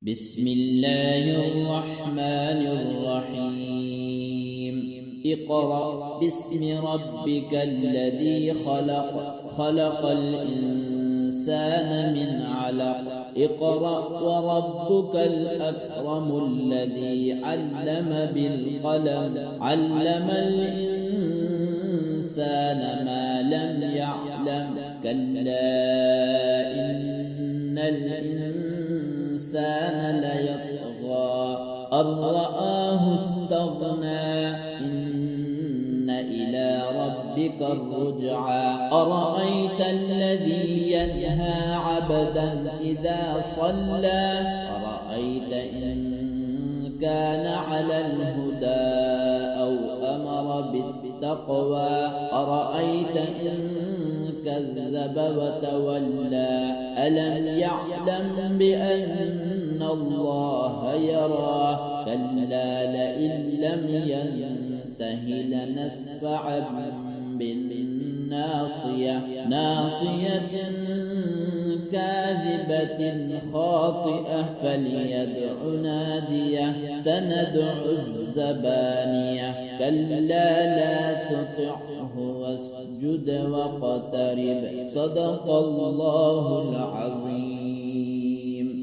بسم الله الرحمن الرحيم اقرأ باسم ربك الذي خلق خلق الإنسان من علق اقرأ وربك الأكرم الذي علم بالقلم علم الإنسان ما لم يعلم كلا إن الإنسان ليطغى أن رآه استغنى إن إلى ربك الرجعى أرأيت الذي ينهى عبدا إذا صلى أرأيت إن كان على الهدى أو أمر بالتقوى أرأيت إن كذب وتولى ألم يعلم بأن الله يرى كلا لئن لم ينته لنسفعا بالناصية ناصية كاذبة خاطئة فليدع ناديه سندع الزبانية كلا لا تطعه واسجد واقترب صدق الله العظيم.